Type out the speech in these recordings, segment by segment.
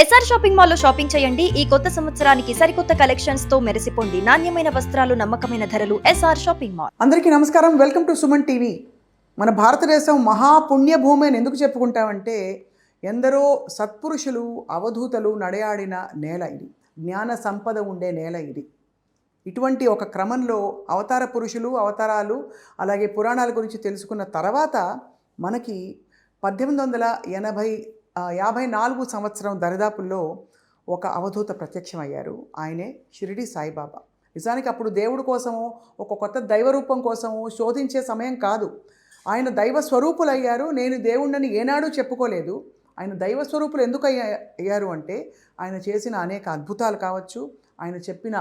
SR shopping mall లో shopping చేయండి. ఈ కొత్త సంవత్సరానికి సరికొత్త కలెక్షన్స్ తో మెరిసిపోండి. నాణ్యమైన వస్త్రాలు, నమ్మకమైన ధరలు. SR shopping mall. అందరికీ నమస్కారం. Welcome to Suman TV. మన భారతదేశం మహాపుణ్యభూమి అని ఎందుకు చెప్పుకుంటామంటే ఎందరో సత్పురుషులు అవధూతలు నడయాడిన నేల ఇది. జ్ఞాన సంపద ఉండే నేల ఇది. ఇటువంటి ఒక క్రమంలో అవతార పురుషులు, అవతారాలు, అలాగే పురాణాల గురించి తెలుసుకున్న తర్వాత మనకి 1854 సంవత్సరం దరిదాపుల్లో ఒక అవధూత ప్రత్యక్షమయ్యారు. ఆయనే షిరిడి సాయిబాబా. నిజానికి అప్పుడు దేవుడి కోసము, ఒక కొత్త దైవరూపం కోసము శోధించే సమయం కాదు. ఆయన దైవ స్వరూపులయ్యారు. నేను దేవుణ్ణని ఏనాడూ చెప్పుకోలేదు. ఆయన దైవ స్వరూపులు ఎందుకు అయ్యారు అంటే ఆయన చేసిన అనేక అద్భుతాలు కావచ్చు, ఆయన చెప్పిన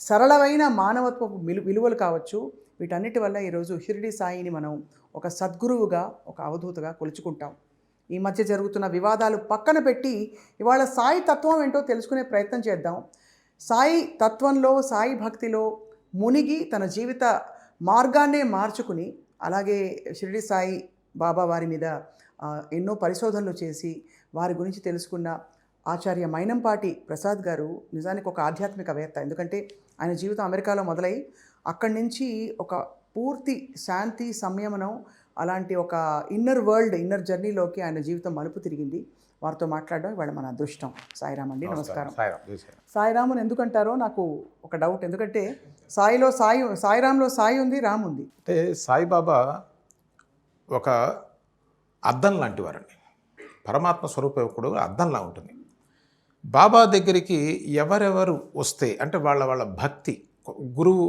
సరళమైన మానవత్వపు విలువలు కావచ్చు, వీటన్నిటి వల్ల ఈరోజు షిరిడి సాయిని మనం ఒక సద్గురువుగా, ఒక అవధూతగా కొలుచుకుంటాం. ఈ మధ్య జరుగుతున్న వివాదాలు పక్కన పెట్టి ఇవాళ సాయి తత్వం ఏంటో తెలుసుకునే ప్రయత్నం చేద్దాం. సాయి తత్వంలో, సాయి భక్తిలో మునిగి తన జీవిత మార్గాన్నే మార్చుకుని, అలాగే షిరిడి సాయి బాబా వారి మీద ఎన్నో పరిశోధనలు చేసి వారి గురించి తెలుసుకున్న ఆచార్య మైనంపాటి ప్రసాద్ గారు నిజానికి ఒక ఆధ్యాత్మికవేత్త. ఎందుకంటే ఆయన జీవితం అమెరికాలో మొదలై అక్కడి నుంచి ఒక పూర్తి శాంతి, సంయమనం, అలాంటి ఒక ఇన్నర్ వరల్డ్, ఇన్నర్ జర్నీలోకి ఆయన జీవితం మలుపు తిరిగింది. వారితో మాట్లాడడం ఇవాళ మన అదృష్టం. సాయిరామ్ అండి, నమస్కారం. సాయిరాముని ఎందుకంటారో నాకు ఒక డౌట్. ఎందుకంటే సాయిరాంలో సాయి ఉంది, రామ్ ఉంది. అంటే సాయిబాబా ఒక అద్దం లాంటి వారండి. పరమాత్మ స్వరూపకుడు అద్దంలా ఉంటుంది. బాబా దగ్గరికి ఎవరెవరు వస్తే అంటే వాళ్ళ భక్తి, గురువు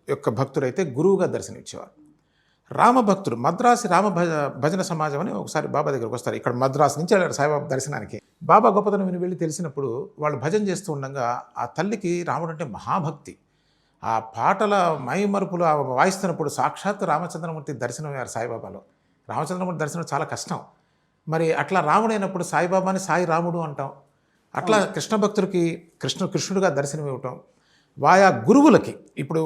యొక్క భక్తుడైతే గురువుగా దర్శనమిచ్చేవారు. రామభక్తుడు, మద్రాసి భజన సమాజం అని ఒకసారి బాబా దగ్గరకు వస్తారు. ఇక్కడ మద్రాసు నుంచి వెళ్ళారు సాయిబాబా దర్శనానికి. బాబా గొప్పతనం విని వెళ్ళి తెలిసినప్పుడు వాళ్ళు భజన చేస్తూ ఉండగా ఆ తల్లికి రాముడు అంటే మహాభక్తి. ఆ పాటల మైమరుపులు వాయిస్తున్నప్పుడు సాక్షాత్ రామచంద్రమూర్తి దర్శనం అయ్యారు సాయిబాబాలో. రామచంద్రమూర్తి దర్శనం చాలా కష్టం. మరి అట్లా రాముడైనప్పుడు సాయిబాబాని సాయి రాముడు అంటాం. అట్లా కృష్ణ భక్తుడికి కృష్ణుడిగా దర్శనం ఇవ్వటం. వాయా గురువులకి ఇప్పుడు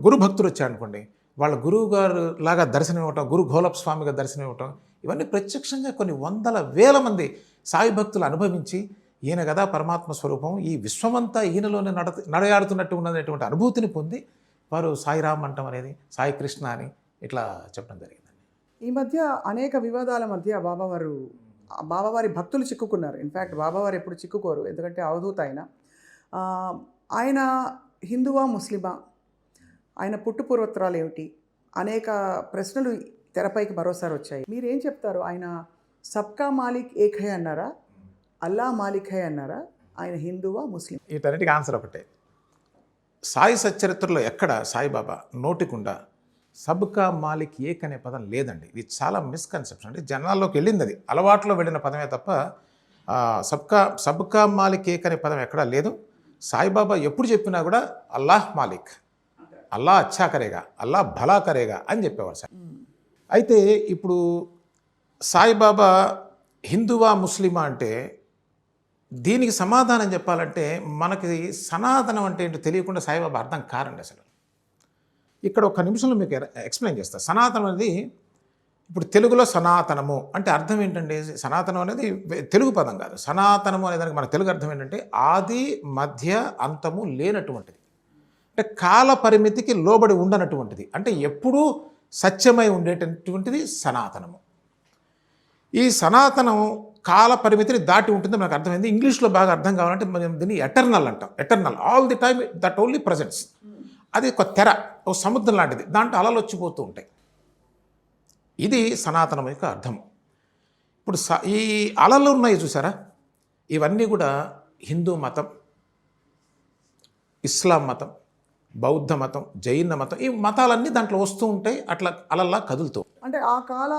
గురు భక్తుడు వచ్చాడనుకోండి, వాళ్ళ గురువు గారు లాగా దర్శనం ఇవ్వటం, గురు గోలప్ స్వామిగా దర్శనం ఇవ్వటం, ఇవన్నీ ప్రత్యక్షంగా కొన్ని వందల వేల మంది సాయి భక్తులు అనుభవించి ఈయన కదా పరమాత్మ స్వరూపం, ఈ విశ్వమంతా ఈయనలోనే నడయాడుతున్నట్టు ఉన్నటువంటి అనుభూతిని పొంది వారు సాయిరామ్ అంటాం అనేది, సాయి కృష్ణ అని ఇట్లా చెప్పడం జరిగిందండి. ఈ మధ్య అనేక వివాదాల మధ్య బాబావారి భక్తులు చిక్కుకున్నారు. ఇన్ఫ్యాక్ట్ బాబావారు ఎప్పుడు చిక్కుకోరు, ఎందుకంటే అవధూత ఆయన హిందువా, ముస్లిమా, ఆయన పుట్టుపూర్వోత్తరాలు ఏమిటి, అనేక ప్రశ్నలు తెరపైకి మరోసారి వచ్చాయి. మీరేం చెప్తారు? ఆయన సబ్కా మాలిక్ ఏక్ హై అన్నారా, అల్లా మాలిక్ హై అన్నారా, ఆయన హిందువా, ముస్లిం? వీటన్నిటికీ ఆన్సర్ ఒకటే. సాయి సచ్చరిత్రలో ఎక్కడ సాయిబాబా నోటికుండా సబ్కా మాలిక్ ఏక్ అనే పదం లేదండి. ఇది చాలా మిస్కన్సెప్షన్. అంటే జనాల్లోకి వెళ్ళింది, అది అలవాట్లో వెళ్ళిన పదమే తప్ప సబ్కా మాలిక్ ఏక్ అనే పదం ఎక్కడా లేదు. సాయిబాబా ఎప్పుడు చెప్పినా కూడా అల్లాహ్ మాలిక్, అల్లా అచ్చా కరేగా, అల్లా భలా కరేగా అని చెప్పేవారు సార్. అయితే ఇప్పుడు సాయిబాబా హిందువా, ముస్లిమా అంటే దీనికి సమాధానం చెప్పాలంటే మనకి సనాతనం అంటే ఏంటో తెలియకుండా సాయిబాబా అర్థం కారండి అసలు. ఇక్కడ ఒక నిమిషంలో మీకు ఎక్స్ప్లెయిన్ చేస్తా. సనాతనం అనేది ఇప్పుడు తెలుగులో సనాతనము అంటే అర్థం ఏంటంటే, సనాతనం అనేది తెలుగు పదం కాదు. సనాతనము అనే దానికి మన తెలుగు అర్థం ఏంటంటే ఆది, మధ్య, అంతము లేనటువంటిది. అంటే కాల పరిమితికి లోబడి ఉండనటువంటిది, అంటే ఎప్పుడూ సత్యమై ఉండేటటువంటిది సనాతనము. ఈ సనాతనం కాల పరిమితిని దాటి ఉంటుంది మనకు అర్థమైంది. ఇంగ్లీష్లో బాగా అర్థం కావాలంటే మనం దీన్ని ఎటర్నల్ అంటాం. Eternal, all the time, that only presents. అది ఒక తెర, ఒక సముద్రం లాంటిది, దాంట్లో అలలు వచ్చిపోతూ ఉంటాయి. ఇది సనాతనం యొక్క అర్థం. ఇప్పుడు ఈ అలలు ఉన్నాయి చూసారా, ఇవన్నీ కూడా హిందూ మతం, ఇస్లాం మతం, బౌద్ధ మతం, జైన మతం, ఈ మతాలన్నీ దాంట్లో వస్తూ ఉంటాయి. అట్లా అలల్లా కదులుతూ, అంటే ఆ కాల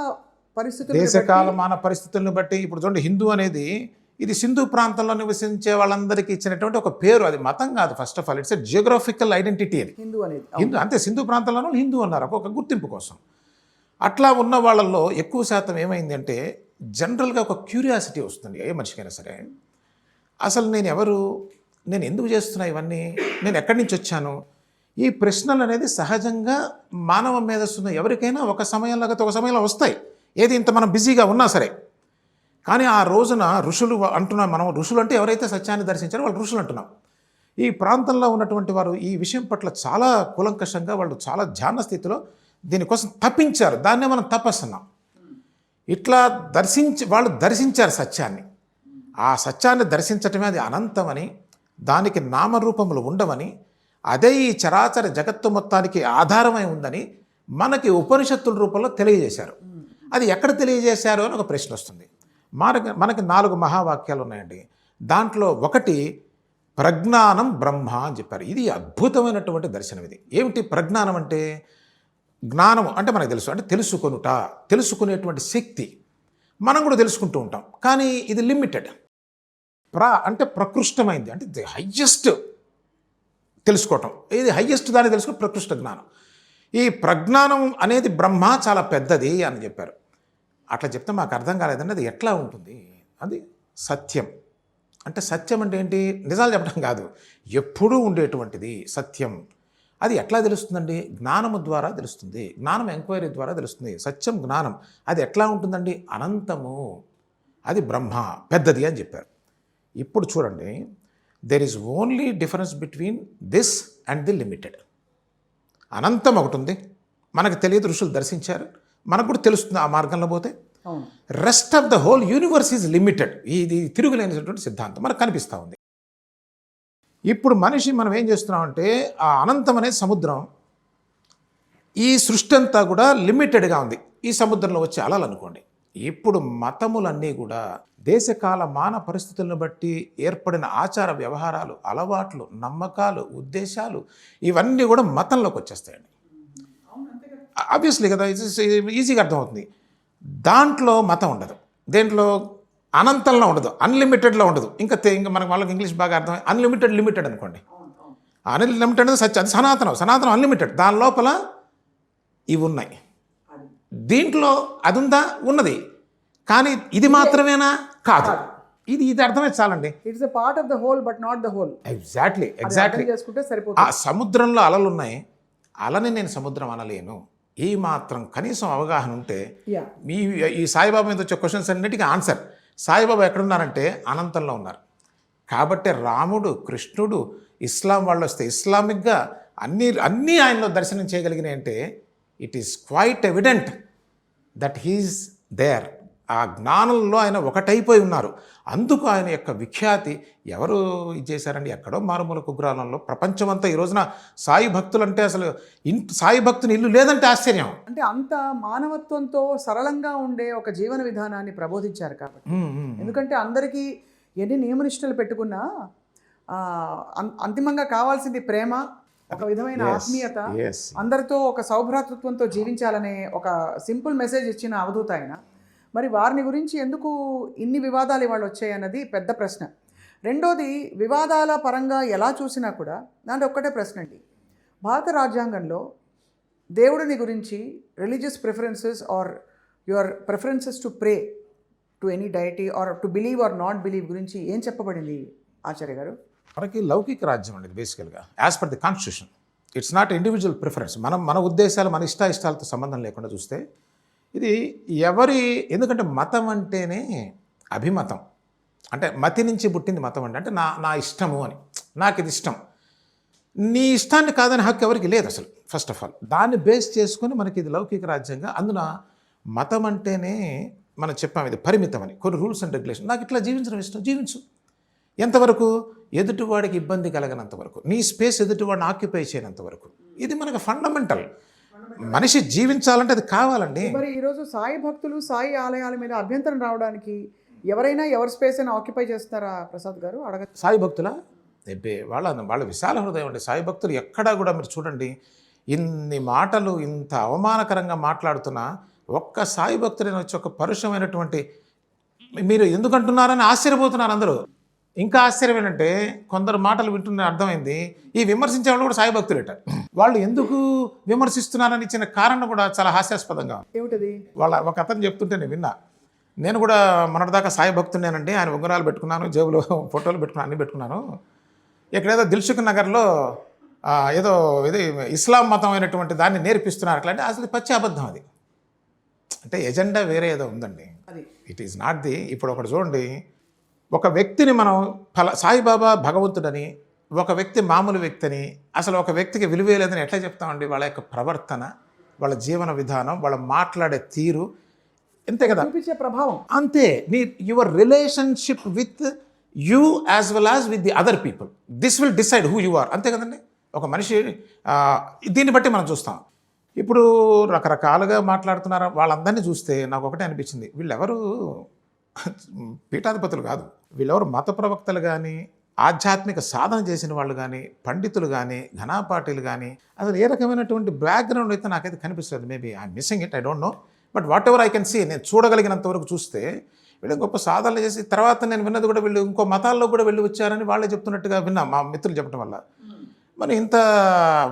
పరిస్థితులు, దేశకాలమాన పరిస్థితులను బట్టి. ఇప్పుడు చూడండి, హిందూ అనేది ఇది సింధు ప్రాంతంలో నివసించే వాళ్ళందరికీ ఇచ్చినటువంటి ఒక పేరు. అది మతం కాదు. First of all it's a geographical identity. అది హిందూ అనేది హిందూ అంతే. సింధు ప్రాంతంలోనూ హిందూ అన్నారు ఒక గుర్తింపు కోసం. అట్లా ఉన్న వాళ్ళల్లో ఎక్కువ శాతం ఏమైంది అంటే జనరల్గా ఒక క్యూరియాసిటీ వస్తుంది ఏ మనిషికైనా సరే. అసలు నేను ఎవరు, నేను ఎందుకు చేస్తున్నా ఇవన్నీ, నేను ఎక్కడి నుంచి వచ్చాను, ఈ ప్రశ్నలు అనేది సహజంగా మానవ మేధస్సున్న ఎవరికైనా ఒక సమయంలో వస్తాయి. ఏది ఇంత మనం బిజీగా ఉన్నా సరే. కానీ ఆ రోజున ఋషులు అంటున్నాం, మనం ఋషులు అంటే ఎవరైతే సత్యాన్ని దర్శించారో వాళ్ళు ఋషులు అంటున్నాం. ఈ ప్రాంతంలో ఉన్నటువంటి వారు ఈ విషయం పట్ల చాలా కూలంకషంగా వాళ్ళు చాలా ధ్యాన స్థితిలో దీనికోసం తప్పించారు. దాన్నే మనం తపస్సున్నాం. ఇట్లా వాళ్ళు దర్శించారు సత్యాన్ని. ఆ సత్యాన్ని దర్శించటమే అది అనంతమని, దానికి నామరూపములు ఉండవని, అదే ఈ చరాచర జగత్తు మొత్తానికి ఆధారమై ఉందని మనకి ఉపనిషత్తుల రూపంలో తెలియజేశారు. అది ఎక్కడ తెలియజేశారు అని ఒక ప్రశ్న వస్తుంది. మనకి 4 మహావాక్యాలు ఉన్నాయండి. దాంట్లో ఒకటి ప్రజ్ఞానం బ్రహ్మ అని చెప్పారు. ఇది అద్భుతమైనటువంటి దర్శనం. ఇది ఏమిటి ప్రజ్ఞానం అంటే? జ్ఞానం అంటే మనకు తెలుసు, అంటే తెలుసుకునేటువంటి శక్తి మనం కూడా తెలుసుకుంటూ ఉంటాం. కానీ ఇది లిమిటెడ్. అంటే ప్రకృష్టమైంది, అంటే ది హయ్యెస్ట్ తెలుసుకోవటం. ఇది హయ్యెస్ట్ దాన్ని తెలుసుకో ప్రకృష్ట జ్ఞానం. ఈ ప్రజ్ఞానం అనేది బ్రహ్మ చాలా పెద్దది అని చెప్పారు. అట్లా చెప్తే మాకు అర్థం కాలేదండి. అది ఎట్లా ఉంటుంది? అది సత్యం. అంటే సత్యం అంటే ఏంటి? నిజాలు చెప్పడం కాదు, ఎప్పుడూ ఉండేటువంటిది సత్యం. అది ఎట్లా తెలుస్తుందండి? జ్ఞానము ద్వారా తెలుస్తుంది. జ్ఞానం ఎంక్వైరీ ద్వారా తెలుస్తుంది. సత్యం జ్ఞానం. అది ఎట్లా ఉంటుందండి? అనంతము. అది బ్రహ్మ పెద్దది అని చెప్పారు. ఇప్పుడు చూడండి, there is only difference between this and the limited. అనంతం ఒకటి ఉంది, మనకు తెలియదు, ఋషులు దర్శించారు, మనకు కూడా తెలుస్తుంది ఆ మార్గంలో పోతే. Rest of the whole universe is limited. ఇది తిరుగులేనటువంటి సిద్ధాంతం మనకు కనిపిస్తూ ఉంది. ఇప్పుడు మనం ఏం చేస్తున్నామంటే, ఆ అనంతం అనే సముద్రం, ఈ సృష్టి అంతా కూడా లిమిటెడ్గా ఉంది. ఈ సముద్రంలో వచ్చే అలలు అనుకోండి. ఇప్పుడు మతములన్నీ కూడా దేశకాల మాన పరిస్థితులను బట్టి ఏర్పడిన ఆచార వ్యవహారాలు, అలవాట్లు, నమ్మకాలు, ఉద్దేశాలు ఇవన్నీ కూడా మతంలోకి వచ్చేస్తాయండి. ఆబ్వియస్లీ కదా, ఈజీగా అర్థమవుతుంది. దాంట్లో మతం ఉండదు, దేంట్లో అనంతంలో ఉండదు, అన్లిమిటెడ్లో ఉండదు. ఇంకా మనకు వాళ్ళకి ఇంగ్లీష్ బాగా అర్థం, లిమిటెడ్ అనుకోండి. అన్లిమిటెడ్ అనేది సత్యం, అది సనాతనం అన్లిమిటెడ్. దాని లోపల ఇవి ఉన్నాయి. దీంట్లో అది ఉందా? ఉన్నది. కానీ ఇది మాత్రమేనా? కాదు. ఇది అర్థమే చాలండి. It's a part of the whole but not the whole. Exactly చేసుకుంటే సరిపోతుంది. ఆ సముద్రంలో అలలు ఉన్నాయి, అలని నేను సముద్రం అనలేను. ఈ మాత్రం కనీసం అవగాహన ఉంటే ఈ సాయిబాబా మీద వచ్చే క్వశ్చన్స్ అన్నిటికీ ఆన్సర్. సాయిబాబా ఎక్కడున్నారంటే అనంతంలో ఉన్నారు. కాబట్టి రాముడు, కృష్ణుడు, ఇస్లాం వాళ్ళు వస్తే ఇస్లామిక్గా అన్నీ ఆయనలో దర్శనం చేయగలిగినాయి అంటే it is quite evident that he is there. ఆ జ్ఞానంలో ఆయన ఒకటైపోయి ఉన్నారు. అందుకు ఆయన యొక్క విఖ్యాతి ఎవరు చేశారండి? ఎక్కడో మారుమూల కుగ్రామంలో. ప్రపంచమంతా ఈ రోజున సాయి భక్తులు అంటే అసలు సాయి భక్తుని ఇల్లు లేదంటే ఆశ్చర్యం. అంటే అంత మానవత్వంతో సరళంగా ఉండే ఒక జీవన విధానాన్ని ప్రబోధించారు కాబట్టి. ఎందుకంటే అందరికీ ఎన్ని నియమనిష్టలు పెట్టుకున్నా అంతిమంగా కావాల్సింది ప్రేమ, ఒక విధమైన ఆత్మీయత, అందరితో ఒక సౌభ్రాతృత్వంతో జీవించాలనే ఒక సింపుల్ మెసేజ్ ఇచ్చిన అవధూత ఆయన. మరి వారిని గురించి ఎందుకు ఇన్ని వివాదాలు ఇవాళ వచ్చాయన్నది పెద్ద ప్రశ్న. రెండోది, వివాదాల పరంగా ఎలా చూసినా కూడా దాంట్లో ఒక్కటే ప్రశ్న అండి. భారత రాజ్యాంగంలో దేవుడిని గురించి religious preferences are your preferences to pray to any deity or to believe or not believe గురించి ఏం చెప్పబడింది ఆచార్య గారు? మనకి లౌకిక రాజ్యం అనేది బేసికల్గా as per the constitution. It's not individual preference. మన ఉద్దేశాలు, మన ఇష్టాలతో సంబంధం లేకుండా చూస్తే ఇది ఎందుకంటే మతం అంటేనే అభిమతం, అంటే మతి నుంచి పుట్టింది మతం అంటే నా ఇష్టము అని, నాకు ఇది ఇష్టం. నీ ఇష్టాన్ని కాదని హక్కు ఎవరికి లేదు అసలు. ఫస్ట్ ఆఫ్ ఆల్ దాన్ని బేస్ చేసుకొని మనకి ఇది లౌకిక రాజ్యంగా. అందున మతం అంటేనే మనం చెప్పాము ఇది పరిమితం అని, కొన్ని రూల్స్ అండ్ రెగ్యులేషన్. నాకు ఇట్లా జీవించడం ఇష్టం, జీవించు. ఎంతవరకు? ఎదుటివాడికి ఇబ్బంది కలగనంత వరకు, నీ స్పేస్ ఎదుటివాడిని ఆక్యుపై చేయనంత వరకు. ఇది మనకు ఫండమెంటల్. మనిషి జీవించాలంటే అది కావాలండి. మరి ఈరోజు సాయి భక్తులు సాయి ఆలయాల మీద అభ్యంతరం రావడానికి ఎవరైనా ఎవరి స్పేస్ అయినా ఆక్యుపై చేస్తారా ప్రసాద్ గారు? సాయి భక్తుల వాళ్ళ విశాల హృదయం అండి. సాయి భక్తులు ఎక్కడా కూడా మీరు చూడండి, ఇన్ని మాటలు ఇంత అవమానకరంగా మాట్లాడుతున్నా ఒక్క సాయి భక్తుడైన వచ్చి ఒక పరుషమైనటువంటి మీరు ఎందుకంటున్నారని ఆశ్చర్యపోతున్నారు అందరూ. ఇంకా ఆశ్చర్యం ఏంటంటే కొందరు మాటలు వింటున్న అర్థమైంది, ఈ విమర్శించే వాళ్ళు కూడా సాయి భక్తులేట. వాళ్ళు ఎందుకు విమర్శిస్తున్నారని ఇచ్చిన కారణం కూడా చాలా హాస్యాస్పదంగా. ఏమిటది? ఒక అతను చెప్తుంటే నేను విన్నా. నేను కూడా మొన్నటిదాకా సాయి భక్తునేనండి, ఆయన ఉంగరాలు పెట్టుకున్నాను, జేబులో ఫోటోలు పెట్టుకున్నాను, అన్నీ పెట్టుకున్నాను. ఇక్కడేదో దిల్సుఖ్ నగర్లో ఏదో ఇది ఇస్లాం మతం అయినటువంటి దాన్ని నేర్పిస్తున్నారు అట్లా. అంటే అసలు పచ్చి అబద్ధం అది. అంటే ఎజెండా వేరే ఏదో ఉందండి. It is not the. ఇప్పుడు ఒకటి చూడండి, ఒక వ్యక్తిని మనం సాయిబాబా భగవంతుడని, ఒక వ్యక్తి మామూలు వ్యక్తిని, అసలు ఒక వ్యక్తికి విలువే లేదని ఎట్లా చెప్తామండి? వాళ్ళ యొక్క ప్రవర్తన, వాళ్ళ జీవన విధానం, వాళ్ళ మాట్లాడే తీరు, అంతే కదా, చూపించే ప్రభావం. అంతే. నీ your relationship with you as well as with the other people, this will decide who you are. అంతే కదండి. ఒక మనిషి దీన్ని బట్టి మనం చూస్తాం. ఇప్పుడు రకరకాలుగా మాట్లాడుతున్నారు వాళ్ళందరినీ చూస్తే నాకు ఒకటే అనిపించింది, వీళ్ళెవరు పీఠాధిపతులు కాదు, వీళ్ళెవరు మత ప్రవక్తలు కానీ, ఆధ్యాత్మిక సాధన చేసిన వాళ్ళు కానీ, పండితులు కానీ, ఘనాపాటీలు కానీ, అసలు ఏ రకమైనటువంటి బ్యాక్గ్రౌండ్ అయితే నాకైతే కనిపిస్తుంది. Maybe I'm missing it, I don't know. But whatever I can see, నేను చూడగలిగినంత వరకు చూస్తే వీళ్ళు గొప్ప సాధనలు చేసి, తర్వాత నేను విన్నది కూడా వీళ్ళు ఇంకో మతాల్లో కూడా వెళ్ళి వచ్చారని వాళ్ళే చెప్తున్నట్టుగా విన్నా మా మిత్రులు చెప్పడం వల్ల. మరి ఇంత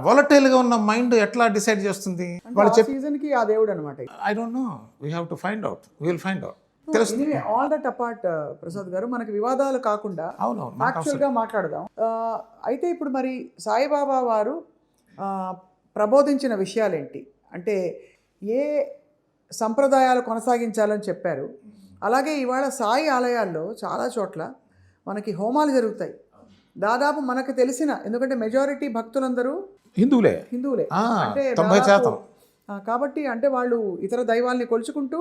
వాలటైల్గా ఉన్న మైండ్ ఎట్లా డిసైడ్ చేస్తుంది? వాళ్ళు సీజన్కి ఆ దేవుడు అనమాట. I don't no, we have to find out, we will find out. తెలుస్తుంది. ఆల్ దట్ అపార్ట్ ప్రసాద్ గారు, మనకి వివాదాలు కాకుండా యాక్చువల్గా మాట్లాడదాం. అయితే ఇప్పుడు మరి సాయిబాబా వారు ప్రబోధించిన విషయాలేంటి అంటే, ఏ సంప్రదాయాలు కొనసాగించాలని చెప్పారు. అలాగే ఇవాళ సాయి ఆలయాల్లో చాలా చోట్ల మనకి హోమాలు జరుగుతాయి. దాదాపు మనకు తెలిసిన, ఎందుకంటే మెజారిటీ భక్తులందరూ హిందువులే అంటే 90%. కాబట్టి అంటే వాళ్ళు ఇతర దైవాల్ని కొలుచుకుంటూ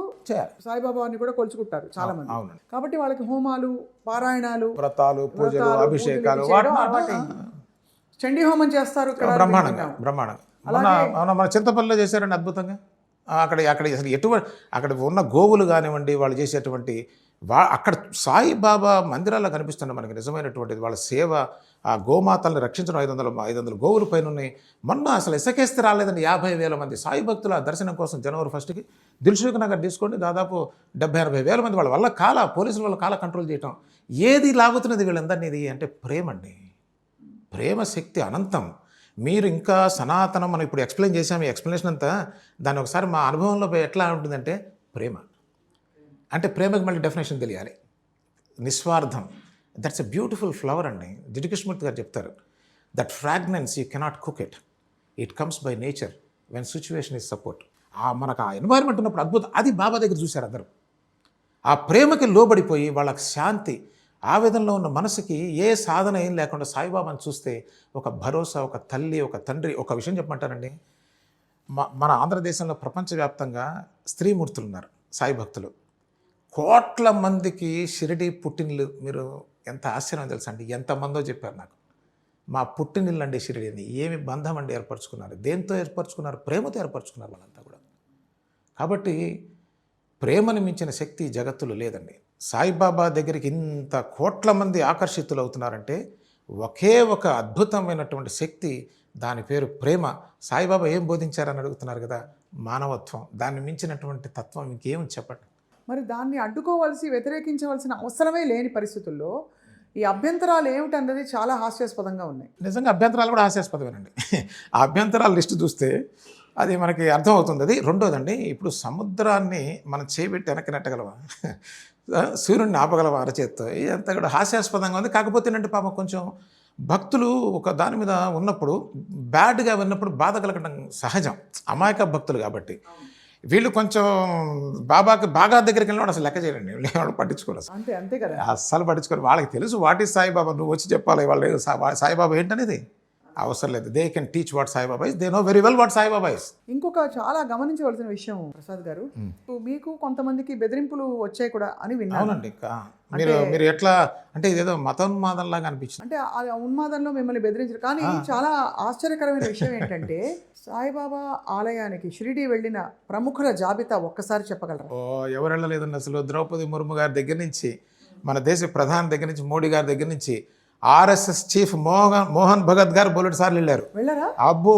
సాయిబాబాని కూడా కొలుచుకుంటారు చాలా మంది. కాబట్టి వాళ్ళకి హోమాలు, పారాయణాలు, వ్రతాలు, పూజలు, అభిషేకాలు, చండీ హోమం చేస్తారు బ్రహ్మాండంగా. మన చింతపల్లిలో చేశారండి అద్భుతంగా. అక్కడ అసలు అక్కడ ఉన్న గోవులు కానివ్వండి, వాళ్ళు చేసేటువంటి అక్కడ సాయిబాబా మందిరాల్లో కనిపిస్తున్న మనకి నిజమైనటువంటిది వాళ్ళ సేవ. ఆ గోమాతల్ని రక్షించడం 500 గోవుల పైన ఉన్నాయి. మొన్న అసలు ఇసకేస్తే రాలేదండి 50,000 మంది సాయి భక్తుల దర్శనం కోసం జనవరి 1కి దిల్సుఖ్ నగర్ తీసుకోండి, దాదాపు 70,000-80,000 మంది. వాళ్ళ వల్ల పోలీసుల వల్ల కాల కంట్రోల్ చేయటం. ఏది లాగుతున్నది వీళ్ళందరినీ? ఇది అంటే ప్రేమ అండి. ప్రేమ శక్తి అనంతం. మీరు ఇంకా సనాతనం మనం ఇప్పుడు ఎక్స్ప్లెయిన్ చేసాము. ఈ ఎక్స్ప్లెనేషన్ అంతా దాన్ని ఒకసారి మా అనుభవంలో ఎట్లా ఉంటుందంటే, ప్రేమ అంటే ప్రేమకి మళ్ళీ డెఫినేషన్ తెలియాలి. నిస్వార్థం, దట్స్ ఎ బ్యూటిఫుల్ ఫ్లవర్ అండి. జిడ్డు కృష్ణమూర్తి గారు చెప్తారు, that fragrance you cannot cook it, it comes by nature when situation is support. మనకు ఆ ఎన్వైర్మెంట్ ఉన్నప్పుడు అద్భుతం. అది బాబా దగ్గర చూశారు అందరూ. ఆ ప్రేమకి లోబడిపోయి వాళ్ళకి శాంతి, ఆవేదనలో ఉన్న మనసుకి ఏ సాధన ఏం లేకుండా సాయిబాబాని చూస్తే ఒక భరోసా, ఒక తల్లి, ఒక తండ్రి. ఒక విషయం చెప్పమంటారండి, మన ఆంధ్రదేశంలో ప్రపంచవ్యాప్తంగా స్త్రీమూర్తులు ఉన్నారు, సాయి భక్తులు. కోట్ల మందికి షిరిడి పుట్టినిల్లు. మీరు ఎంత ఆశ్చర్యం తెలుసా అండి, ఎంతమందో చెప్పారు నాకు, మా పుట్టినిల్లు అండి షిరిడి అని. ఏమి బంధం అండి ఏర్పరచుకున్నారు, దేంతో ఏర్పరచుకున్నారు? ప్రేమతో ఏర్పరచుకున్నారు వాళ్ళంతా కూడా. కాబట్టి ప్రేమని మించిన శక్తి జగత్తులో లేదండి. సాయిబాబా దగ్గరికి ఇంత కోట్ల మంది ఆకర్షితులు అవుతున్నారంటే ఒకే ఒక అద్భుతమైనటువంటి శక్తి, దాని పేరు ప్రేమ. సాయిబాబా ఏం బోధించారని అడుగుతున్నారు కదా, మానవత్వం. దాన్ని మించినటువంటి తత్వం ఇంకేం చెప్పండి. మరి దాన్ని అడ్డుకోవాల్సి, వ్యతిరేకించవలసిన అవసరమే లేని పరిస్థితుల్లో ఈ అభ్యంతరాలు ఏమిటన్నది చాలా హాస్యాస్పదంగా ఉన్నాయి. నిజంగా అభ్యంతరాలు కూడా హాస్యాస్పదమేనండి. ఆ అభ్యంతరాల లిస్టు చూస్తే అది మనకి అర్థమవుతుంది. అది రెండోదండి, ఇప్పుడు సముద్రాన్ని మనం చేపెట్టి వెనక్కి నెట్టగలవా, సూర్యుడిని ఆపగలవా అరచేత్తో? ఇదంతా కూడా హాస్యాస్పదంగా ఉంది. కాకపోతే ఏంటంటే పాపం కొంచెం భక్తులు ఒక దాని మీద ఉన్నప్పుడు, బ్యాడ్గా విన్నప్పుడు బాధ కలగడం సహజం, అమాయక భక్తులు కాబట్టి. వీళ్ళు కొంచెం బాబాకి బాగా దగ్గరికి వెళ్ళిన అసలు లెక్క చేయండి, వాళ్ళు పట్టించుకోరు అసలు. అంతే కదా, అస్సలు పట్టించుకోరు. వాళ్ళకి తెలుసు వాట్ ఈజ్ సాయిబాబా, నువ్వు వచ్చి చెప్పాలి వాళ్ళు సాయిబాబా ఏంటనేది అవసరం లేదు. They can teach what Saibaba is, they know very well what Saibaba is. ఇంకొక చాలా గమనించవలసిన విషయం ప్రసాద్ గారు, మీకు కొంతమందికి బెదిరింపులు వచ్చాయి కూడా అని విన్నాను. అవునండి. మీరు ఎట్లా అంటే ఇదేదో మతోన్మాదంలాగా అనిపించింది. అంటే ఆ ఉన్మాదంలో మిమ్మల్ని బెదిరించారు. కానీ చాలా ఆశ్చర్యకరమైన విషయం ఏంటంటే, సాయిబాబా ఆలయానికి షిరిడి వెళ్ళిన ప్రముఖుల జాబితా ఒక్కసారి చెప్పగలరా? ఎవరు వెళ్ళలేదండి అసలు. ద్రౌపది ముర్ము గారి దగ్గర నుంచి, మన దేశ ప్రధాని దగ్గర నుంచి, మోడీ గారి దగ్గర నుంచి, ఆర్ఎస్ఎస్ చీఫ్ మోహన్ భగత్ గారు బోలెడు సార్లు వెళ్ళారు. అబ్బో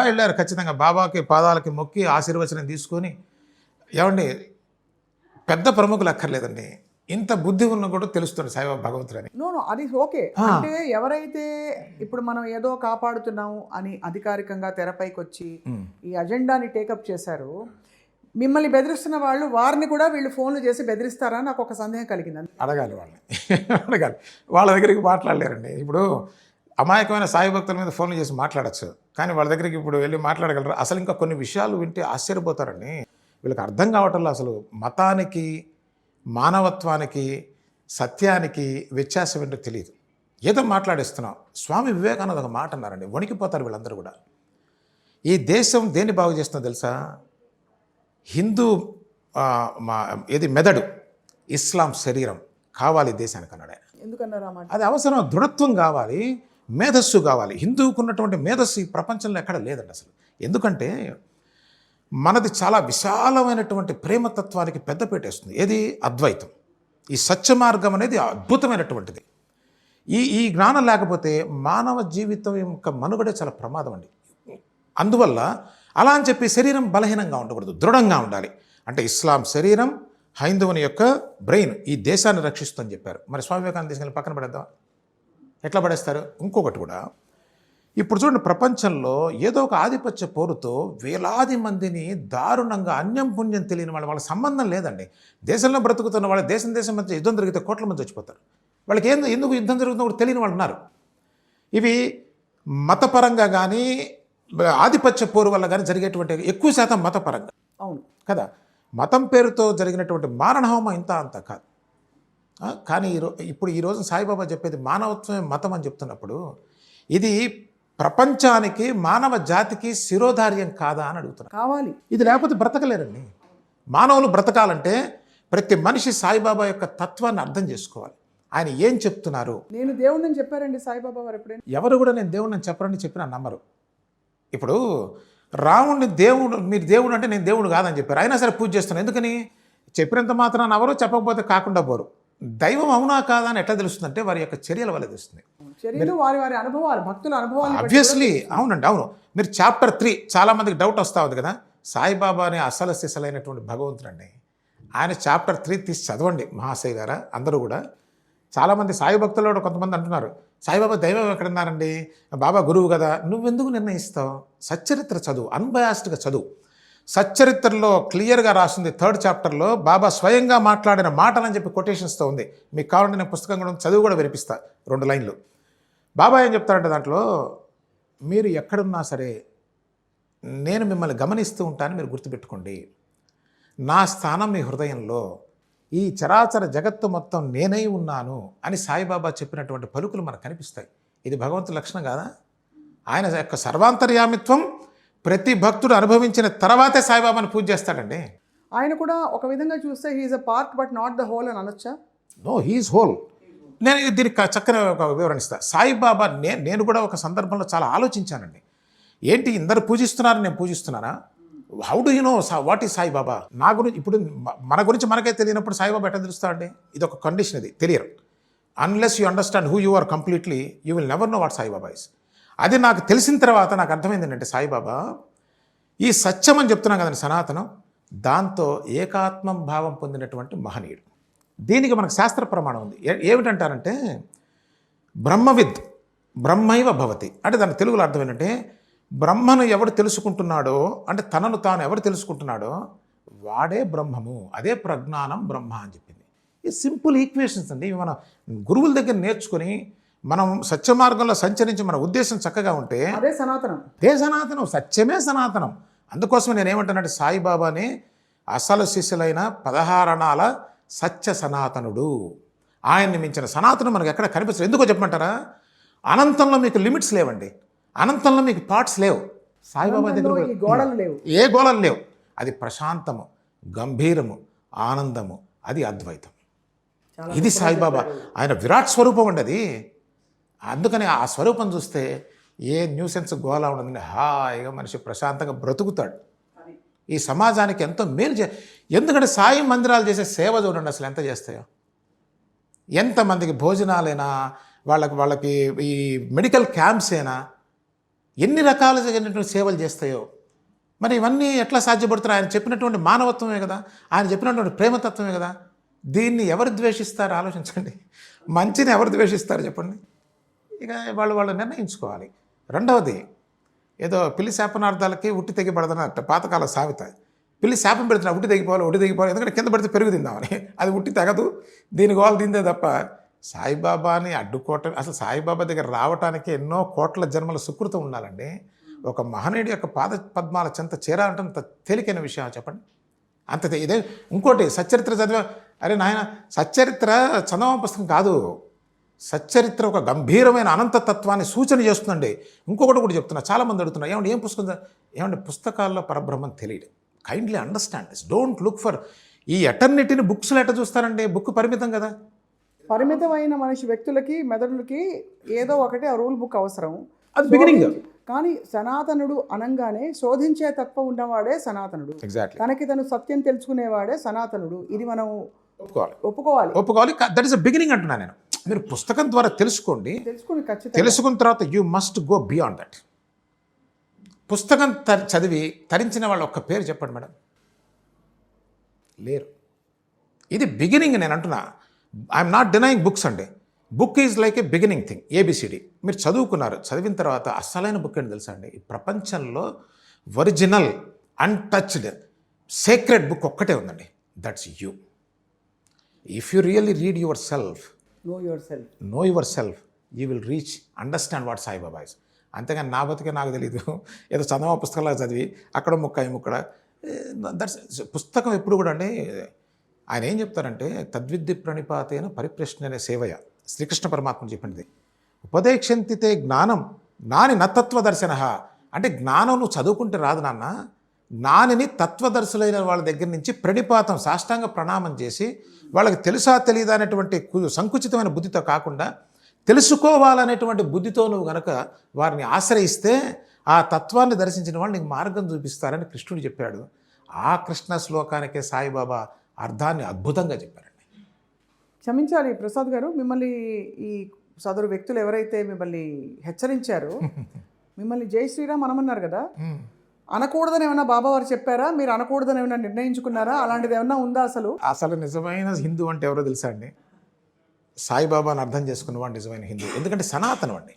వెళ్ళారు ఖచ్చితంగా. బాబాకి పాదాలకి మొక్కి ఆశీర్వచనం తీసుకొని. ఏమండి, పెద్ద ప్రముఖులు అక్కర్లేదండి, ఇంత బుద్ధి ఉన్న కూడా తెలుస్తుంది సాయిబాబా భగవంతుడని. అది ఓకే. అంటే ఎవరైతే ఇప్పుడు మనం ఏదో కాపాడుతున్నాము అని అధికారికంగా తెరపైకి వచ్చి ఈ అజెండాని టేకప్ చేశారు, మిమ్మల్ని బెదిరిస్తున్న వాళ్ళు, వారిని కూడా వీళ్ళు ఫోన్లు చేసి బెదిరిస్తారా? నాకు ఒక సందేహం కలిగింది. అడగాలి వాళ్ళని, అడగాలి. వాళ్ళ దగ్గరికి మాట్లాడలేరండి. ఇప్పుడు అమాయకమైన సాయి భక్తుల మీద ఫోన్లు చేసి మాట్లాడచ్చు, కానీ వాళ్ళ దగ్గరికి ఇప్పుడు వెళ్ళి మాట్లాడగలరు? అసలు ఇంకా కొన్ని విషయాలు వింటే ఆశ్చర్యపోతారండి. వీళ్ళకి అర్థం కావటంలో అసలు మతానికి మానవత్వానికి సత్యానికి వ్యత్యాసం ఏంటో తెలియదు. ఏదో మాట్లాడేస్తున్నాం. స్వామి వివేకానంద ఒక మాట అన్నారండి, వణికిపోతారు వీళ్ళందరూ కూడా. ఈ దేశం దేన్ని బాగు చేస్తుందో తెలుసా? హిందూ ఏది మెదడు, ఇస్లాం శరీరం కావాలి దేశానికి అన్నాడు ఆయన. ఎందుకన్నారు ఆ మాట? అది అవసరం. దృఢత్వం కావాలి, మేధస్సు కావాలి. హిందువుకు ఉన్నటువంటి మేధస్సు ఈ ప్రపంచంలో ఎక్కడ లేదండి అసలు. ఎందుకంటే మనది చాలా విశాలమైనటువంటి ప్రేమతత్వానికి పెద్దపీట వేస్తుంది. ఏది? అద్వైతం. ఈ సత్య మార్గం అనేది అద్భుతమైనటువంటిది. ఈ జ్ఞానం లేకపోతే మానవ జీవితం యొక్క మనుగడే చాలా ప్రమాదం అండి. అందువల్ల అలా అని చెప్పి శరీరం బలహీనంగా ఉండకూడదు, దృఢంగా ఉండాలి. అంటే ఇస్లాం శరీరం, హైందవుని యొక్క బ్రెయిన్ ఈ దేశాన్ని రక్షిస్తుందని చెప్పారు. మరి స్వామి వివేకానంద తీసుకెళ్ళి పక్కన పడేద్దాం, ఎట్లా పడేస్తారు? ఇంకొకటి కూడా, ఇప్పుడు చూడండి, ప్రపంచంలో ఏదో ఒక ఆధిపత్య పోరుతో వేలాది మందిని దారుణంగా అన్యం పుణ్యం తెలియని వాళ్ళ సంబంధం లేదండి. దేశంలో బ్రతుకుతున్న వాళ్ళు దేశం మధ్య యుద్ధం జరిగితే కోట్ల మంది చచ్చిపోతారు. వాళ్ళకి ఎందుకు యుద్ధం జరుగుతుందో కూడా తెలియని వాళ్ళు ఉన్నారు. ఇవి మతపరంగా కానీ ఆధిపత్య పోరు వల్ల కానీ జరిగేటువంటి ఎక్కువ శాతం మతపరంగా. అవును కదా. మతం పేరుతో జరిగినటువంటి మారణహోమం ఇంత అంత కాదు. కానీ ఇప్పుడు ఈరోజు సాయిబాబా చెప్పేది మానవత్వమే మతం అని చెప్తున్నప్పుడు ఇది ప్రపంచానికి, మానవ జాతికి శిరోధార్యం కాదా అని అడుగుతున్నారు. కావాలి. ఇది లేకపోతే బ్రతకలేరండి. మానవులు బ్రతకాలంటే ప్రతి మనిషి సాయిబాబా యొక్క తత్వాన్ని అర్థం చేసుకోవాలి. ఆయన ఏం చెప్తున్నారు. నేను దేవుడిని చెప్పారండి సాయిబాబా వారు ఎప్పుడైనా? ఎవరు కూడా నేను దేవుడిని చెప్పరని చెప్పినా నమ్మరు. ఇప్పుడు రాముడిని మీరు దేవుడు అంటే నేను దేవుడు కాదని చెప్పారు, అయినా సరే పూజ చేస్తున్నాను. ఎందుకని? చెప్పినంత మాత్రాన ఎవరు, చెప్పకపోతే కాకుండా పోరు. దైవం అవునా కాదా అని ఎట్లా తెలుస్తుందంటే వారి యొక్క చర్యల వల్ల తెలుస్తుంది. చర్యలు, వారి అనుభవాలు, భక్తుల అనుభవాలు. ఆబ్వియస్లీ అవునండి, అవును. మీరు చాప్టర్ 3 చాలామందికి డౌట్ వస్తూ ఉంది కదా, సాయిబాబా అనే అసలు సిసలైనటువంటి భగవంతుడు అండి. ఆయన చాప్టర్ 3 తీసి చదవండి మహాశయ గారా. అందరూ కూడా చాలామంది సాయి భక్తులు కూడా కొంతమంది అంటున్నారు, సాయిబాబా దైవం ఎక్కడున్నారండి, బాబా గురువు కదా. నువ్వెందుకు నిర్ణయిస్తావు? సచ్చరిత్ర చదువు, అన్బయాస్డ్గా చదువు. సచ్చరిత్రలో క్లియర్గా రాసింది 3rd చాప్టర్లో బాబా స్వయంగా మాట్లాడిన మాటలని చెప్పి కొటేషన్స్తో ఉంది. మీకు కావాలంటే నేను పుస్తకం కూడా చదువు కూడా వినిపిస్తా, 2 లైన్లు. బాబా ఏం చెప్తారంటే దాంట్లో, మీరు ఎక్కడున్నా సరే నేను మిమ్మల్ని గమనిస్తూ ఉంటానని మీరు గుర్తుపెట్టుకోండి. నా స్థానం మీ హృదయంలో, ఈ చరాచర జగత్తు మొత్తం నేనై ఉన్నాను అని సాయిబాబా చెప్పినటువంటి పలుకులు మనకు కనిపిస్తాయి. ఇది భగవంతుడి లక్షణం కాదా? ఆయన యొక్క సర్వాంతర్యామిత్వం ప్రతి భక్తుడు అనుభవించిన తర్వాతే సాయిబాబాను పూజ చేస్తాడండి. ఆయన కూడా ఒక విధంగా చూస్తే he's a part but not the whole అని అనొచ్చా? No, he's whole. నేను దీనికి చక్కని ఒక వివరణ ఇస్తాను. సాయిబాబా నేను కూడా ఒక సందర్భంలో చాలా ఆలోచించానండి. ఏంటి ఇందరు పూజిస్తున్నారు, నేను పూజిస్తున్నానా? How do you know what is Saibaba? నా గురించి ఇప్పుడు మన గురించి మనకే తెలియనప్పుడు సాయిబాబా ఎట్లా తెలుస్తా అండి? ఇది ఒక కండిషన్, ఇది తెలియరు. Unless you understand who you are completely, you will never know what Saibaba is. అది నాకు తెలిసిన తర్వాత నాకు అర్థమైంది ఏంటంటే, సాయిబాబా ఈ సత్యం అని చెప్తున్నాం కదండి, సనాతనం, దాంతో ఏకాత్మం భావం పొందినటువంటి మహనీయుడు. దీనికి మనకు శాస్త్ర ప్రమాణం ఉంది. ఏమిటంటారంటే, బ్రహ్మవిద్ బ్రహ్మైవ భవతి అంటే దాని తెలుగులో అర్థం ఏంటంటే, బ్రహ్మను ఎవడు తెలుసుకుంటున్నాడో, అంటే తనను తాను ఎవరు తెలుసుకుంటున్నాడో వాడే బ్రహ్మము, అదే ప్రజ్ఞానం బ్రహ్మ అని చెప్పింది. ఈ సింపుల్ ఈక్వేషన్స్ అండి. ఇవి మన గురువుల దగ్గర నేర్చుకుని మనం సత్య మార్గంలో సంచరించి మన ఉద్దేశం చక్కగా ఉంటే అదే సనాతనం. అదే సనాతనం, సత్యమే సనాతనం. అందుకోసం నేను ఏమంటానంటే, సాయిబాబాని అసలు శిష్యులైన 16 అణాల సత్య సనాతనుడు. ఆయన్ని మించిన సనాతనం మనకు ఎక్కడ కనిపించదు. ఎందుకో చెప్పమంటారా? అనంతంలో మీకు లిమిట్స్ లేవండి, అనంతంలో మీకు పార్ట్స్ లేవు. సాయిబాబా దగ్గర గోడలు లేవు, ఏ గోడలు లేవు. అది ప్రశాంతము, గంభీరము, ఆనందము, అది అద్వైతం. ఇది సాయిబాబా, ఆయన విరాట్ స్వరూపం అండి అది. అందుకని ఆ స్వరూపం చూస్తే ఏ న్యూసెన్స్ గోలా ఉండదండి, హాయిగా మనిషి ప్రశాంతంగా బ్రతుకుతాడు. ఈ సమాజానికి ఎంతో మేలు ఎందుకంటే సాయి మందిరాలు చేసే సేవ చూడండి అసలు ఎంత చేస్తాయో. ఎంతమందికి భోజనాలైనా, వాళ్ళకి ఈ మెడికల్ క్యాంప్స్ అయినా ఎన్ని రకాలైనటువంటి సేవలు చేస్తాయో. మరి ఇవన్నీ ఎట్లా సాధ్యపడుతున్నాయి? ఆయన చెప్పినటువంటి మానవత్వమే కదా, ఆయన చెప్పినటువంటి ప్రేమతత్వమే కదా. దీన్ని ఎవరు ద్వేషిస్తారు ఆలోచించండి. మంచిని ఎవరు ద్వేషిస్తారు చెప్పండి. ఇక వాళ్ళు నిర్ణయించుకోవాలి. రెండవది, ఏదో పిల్లి శాపనార్థాలకి ఉట్టి తెగి పడదన్నట్ట పాతకాల సామెత. పిల్లి శాపం పెడుతున్నా ఉట్టి తెగిపోవాలి, ఎందుకంటే కింద పడితే పెరుగు తిందామని. అది ఉట్టి తెగదు, దీని గోలు తిందే తప్ప సాయిబాబాని అడ్డుకోవటం. అసలు సాయిబాబా దగ్గర రావటానికి ఎన్నో కోట్ల జన్మల సుకృతం ఉండాలండి. ఒక మహనీయుడి యొక్క పాద పద్మాల చెంత చేరాలంటే అంత తేలికైన విషయం చెప్పండి. అంత ఇదే. ఇంకోటి, సచ్చరిత్ర చదివా అరే నాయన, సచ్చరిత్ర చందమామ పుస్తకం కాదు. సచ్చరిత్ర ఒక గంభీరమైన అనంతతత్వాన్ని సూచన చేస్తుందండి. ఇంకొకటి కూడా చెప్తున్నా, చాలామంది అడుగుతున్నారు, ఏమంటే ఏం పుస్తకం, ఏమంటే పుస్తకాల్లో పరబ్రహ్మం తెలియదు. Kindly understand this. Don't look for ఈ ఎటర్నిటీని బుక్స్లో ఎట్లా చూస్తారండి? బుక్ పరిమితం కదా. పరిమితమైన మనిషి వ్యక్తులకి మెదడులకి ఏదో ఒకటి ఆ రూల్ బుక్ అవసరం. అది బిగినింగ్. కానీ సనాతనుడు అనంగానే శోధించే తత్వం ఉన్నవాడే సనాతనుడు. ఎగ్జాక్ట్లీ. తనకి తను సత్యం తెలుసుకునేవాడే సనాతనుడు. ఇది మనం ఒప్పుకోవాలి. దట్ ఈస్ అ బిగినింగ్ అంటున్నా నేను. మీరు పుస్తకం ద్వారా తెలుసుకుని ఖచ్చితంగా తర్వాత you must go beyond that. పుస్తకం చదివి తరించిన వాళ్ళు ఒక్క పేరు చెప్పండి మేడం, లేరు. ఇది బిగినింగ్ నేను అంటున్నా. ఐఎమ్ నాట్ డినయింగ్ బుక్స్ అండి. Book is like a beginning thing, ABCD. మీరు చదువుకున్నారు, చదివిన తర్వాత అస్సలైన బుక్ ఏంటి తెలుసా అండి? ఈ ప్రపంచంలో ఒరిజినల్ అన్టచ్డ్ సేక్రెడ్ బుక్ ఒక్కటే ఉందండి, that's you. If you really read your self, know yourself, you will reach, understand what Sai Baba is. అంతేగాని నా బతికే నాకు తెలీదు, ఏదో చందమా పుస్తకాలు చదివి అక్కడ ముక్క ముక్కడ. దట్స్ పుస్తకం ఎప్పుడు కూడా అండి. ఆయన ఏం చెప్తారంటే, తద్విద్ది ప్రణిపాతేన పరిప్రశ్ననే సేవయ, శ్రీకృష్ణ పరమాత్మ చెప్పింది. ఉపదేక్షంతితే జ్ఞానం జ్ఞాని నతత్వదర్శన. అంటే జ్ఞానం నువ్వు చదువుకుంటే రాదు నాన్న. జ్ఞానిని తత్వదర్శులైన వాళ్ళ దగ్గర నుంచి ప్రణిపాతం, సాష్టాంగ ప్రణామం చేసి, వాళ్ళకి తెలుసా తెలియదా అనేటువంటి సంకుచితమైన బుద్ధితో కాకుండా తెలుసుకోవాలనేటువంటి బుద్ధితో నువ్వు కనుక వారిని ఆశ్రయిస్తే ఆ తత్వాన్ని దర్శించిన వాళ్ళు నీకు మార్గం చూపిస్తారని కృష్ణుడు చెప్పాడు. ఆ కృష్ణ శ్లోకానికే సాయిబాబా అర్థాన్ని అద్భుతంగా చెప్పారండి. క్షమించాలి ప్రసాద్ గారు, మిమ్మల్ని ఈ సదరు వ్యక్తులు ఎవరైతే మిమ్మల్ని హెచ్చరించారో, మిమ్మల్ని జై శ్రీరామ్ అనమన్నారు కదా, అనకూడదని ఏమన్నా బాబా వారు చెప్పారా? మీరు అనకూడదని ఏమన్నా నిర్ణయించుకున్నారా? అలాంటిది ఏమన్నా ఉందా? అసలు నిజమైన హిందూ అంటే ఎవరో తెలుసా అండి? సాయిబాబాని అర్థం చేసుకున్నవాడు నిజమైన హిందూ. ఎందుకంటే సనాతనం అండి.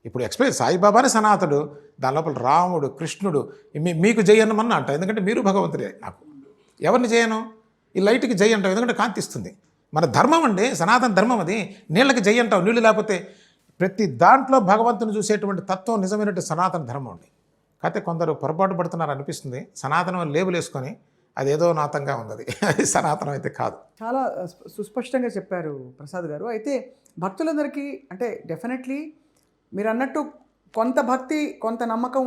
ఇప్పుడు ఎక్స్ప్లెయిన్, సాయిబాబానే సనాతనుడు, దాని లోపల రాముడు, కృష్ణుడు. మీకు జై అన్నమన్నా అంట, ఎందుకంటే మీరు భగవంతుడే. నాకు ఎవరిని చేయను? ఈ లైట్కి జై అంటావు, ఎందుకంటే కాంతి ఇస్తుంది. మన ధర్మం అండి, సనాతన ధర్మం అది. నీళ్ళకి జై అంటావు, నీళ్ళు లేకపోతే. ప్రతి దాంట్లో భగవంతుని చూసేటువంటి తత్వం నిజమైనటువంటి సనాతన ధర్మం అండి. కాకపోతే కొందరు పొరపాటు పడుతున్నారు అనిపిస్తుంది. సనాతనం లేబుల్ వేసుకొని అదేదో నాతంగా ఉంది, అది సనాతనం అయితే కాదు. చాలా సుస్పష్టంగా చెప్పారు ప్రసాద్ గారు. అయితే భక్తులందరికీ అంటే డెఫినెట్లీ మీరు అన్నట్టు కొంత భక్తి, కొంత నమ్మకం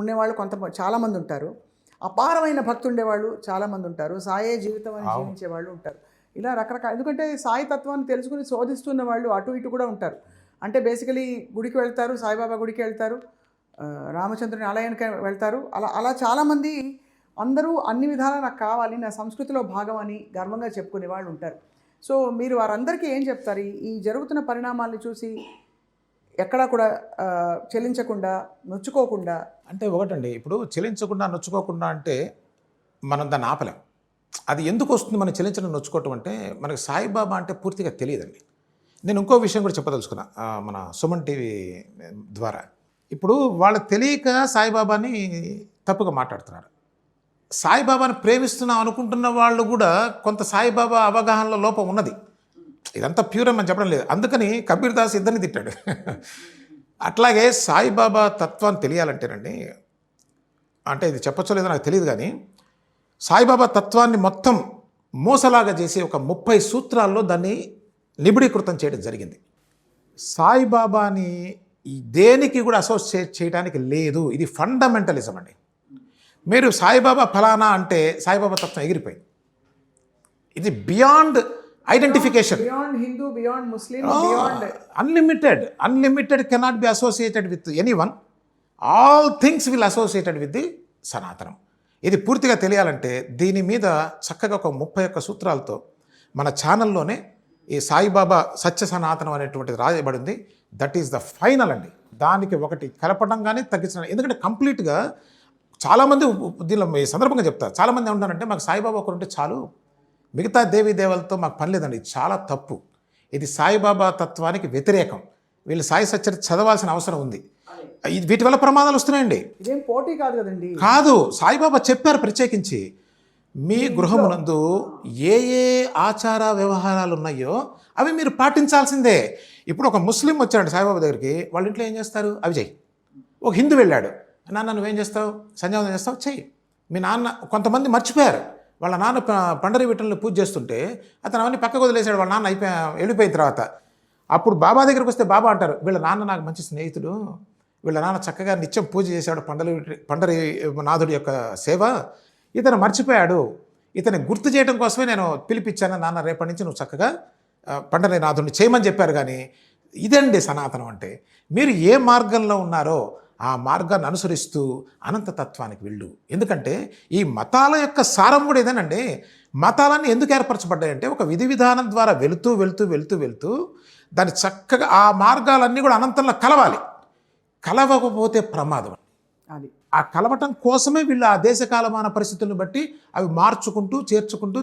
ఉండేవాళ్ళు చాలామంది ఉంటారు. అపారమైన భక్తి ఉండేవాళ్ళు చాలామంది ఉంటారు. సాయే జీవితం అని జీవించే వాళ్ళు ఉంటారు. ఇలా రకరకాల, ఎందుకంటే సాయి తత్వాన్ని తెలుసుకుని శోధిస్తున్న వాళ్ళు అటు ఇటు కూడా ఉంటారు. అంటే బేసికలీ గుడికి వెళ్తారు, సాయిబాబా గుడికి వెళ్తారు, రామచంద్రుని ఆలయానికి వెళ్తారు. అలా చాలామంది, అందరూ అన్ని విధాలా నాకు కావాలి, నా సంస్కృతిలో భాగం అని గర్వంగా చెప్పుకునే వాళ్ళు ఉంటారు. సో మీరు వారందరికీ ఏం చెప్తారు? ఈ జరుగుతున్న పరిణామాలను చూసి ఎక్కడా కూడా చెలించకుండా, నొచ్చుకోకుండా. అంటే ఒకటండి, ఇప్పుడు చెలించకుండా నొచ్చుకోకుండా అంటే మనం దాన్ని ఆపలేం. అది ఎందుకు వస్తుంది మనం చెలించడం, నొచ్చుకోవటం అంటే మనకి సాయిబాబా అంటే పూర్తిగా తెలియదండి. నేను ఇంకో విషయం కూడా చెప్పదలుచుకున్నా మన సుమన్ టీవీ ద్వారా. ఇప్పుడు వాళ్ళకి తెలియక సాయిబాబాని తప్పుగా మాట్లాడుతున్నారు. సాయిబాబాని ప్రేమిస్తున్నాం అనుకుంటున్న వాళ్ళు కూడా కొంత సాయిబాబా అవగాహనలో లోపం ఉన్నది. ఇదంతా ప్యూర్ అని మనం చెప్పడం లేదు. అందుకని కబీర్ దాస్ ఇద్దరిని తిట్టాడు. అట్లాగే సాయిబాబా తత్వాన్ని తెలియాలంటేనండి, అంటే ఇది చెప్పచ్చో లేదో నాకు తెలియదు, కానీ సాయిబాబా తత్వాన్ని మొత్తం మోసలాగా చేసి ఒక 30 సూత్రాల్లో దాన్ని నిబిడీకృతం చేయడం జరిగింది. సాయిబాబాని దేనికి కూడా అసోసియేట్ చేయడానికి లేదు. ఇది ఫండమెంటలిజం అండి. మీరు సాయిబాబా ఫలానా అంటే సాయిబాబా తత్వం ఎగిరిపోయింది. ఇది beyond identification, beyond Hindu, beyond Muslim, unlimited cannot be associated with anyone. All things will associated with the సనాతనం. ఇది పూర్తిగా తెలియాలంటే దీని మీద చక్కగా ఒక 31 సూత్రాలతో మన ఛానల్లోనే ఈ సాయిబాబా సత్య సనాతనం అనేటువంటిది రాయబడింది. దట్ ఈస్ ద ఫైనల్ అండి. దానికి ఒకటి కలపడం కానీ తగ్గించడం, ఎందుకంటే కంప్లీట్గా చాలామంది దీనిలో ఈ సందర్భంగా చెప్తారు. చాలామంది ఏమంటారంటే మాకు సాయిబాబా ఒకరు ఉంటే చాలు, మిగతా దేవీ దేవతలతో మాకు పని లేదండి. చాలా తప్పు. ఇది సాయిబాబా తత్వానికి వ్యతిరేకం. వీళ్ళు సాయి సచ్చరిత చదవాల్సిన అవసరం ఉంది. వీటి వల్ల ప్రమాదాలు వస్తున్నాయండి. ఇదేం పోటీ కాదు కదండి. కాదు, సాయిబాబా చెప్పారు ప్రత్యేకించి, మీ గృహమునందు ఏ ఏ ఆచార వ్యవహారాలు ఉన్నాయో అవి మీరు పాటించాల్సిందే. ఇప్పుడు ఒక ముస్లిం వచ్చాడు సాయిబాబా దగ్గరికి, వాళ్ళ ఇంట్లో ఏం చేస్తారు? అవి చెయ్యి. ఒక హిందూ వెళ్ళాడు, నాన్న నువ్వేం చేస్తావు? సంధ్యావందనం చేస్తావు, చెయ్యి. మీ నాన్న కొంతమంది మర్చిపోయారు, వాళ్ళ నాన్న పండరి విఠల్ని పూజ చేస్తుంటే అతను అవన్నీ పక్కకు వదిలేశాడు. వాళ్ళ నాన్న వెళ్ళిపోయిన తర్వాత అప్పుడు బాబా దగ్గరికి వస్తే బాబా అంటారు, వీళ్ళ నాన్న నాకు మంచి స్నేహితుడు, వీళ్ళ నాన్న చక్కగా నిత్యం పూజ చేశాడు పండరి నాథుడి యొక్క సేవ, ఇతను మర్చిపోయాడు, ఇతని గుర్తు చేయడం కోసమే నేను పిలిపించాను నాన్న, రేపటి నుంచి నువ్వు చక్కగా పండరి నాథుడిని చేయమని చెప్పారు. కానీ ఇదండి సనాతనం అంటే. మీరు ఏ మార్గంలో ఉన్నారో ఆ మార్గాన్ని అనుసరిస్తూ అనంతతత్వానికి వెళ్ళు. ఎందుకంటే ఈ మతాల యొక్క సారం కూడా ఇదేనండి. మతాలన్నీ ఎందుకు ఏర్పరచబడ్డాయంటే ఒక విధి విధానం ద్వారా వెళుతూ దాన్ని చక్కగా ఆ మార్గాలన్నీ కూడా అనంతంలో కలవాలి. కలవకపోతే ప్రమాదం. అది ఆ కలవటం కోసమే వీళ్ళు ఆ దేశకాలమాన పరిస్థితులను బట్టి అవి మార్చుకుంటూ చేర్చుకుంటూ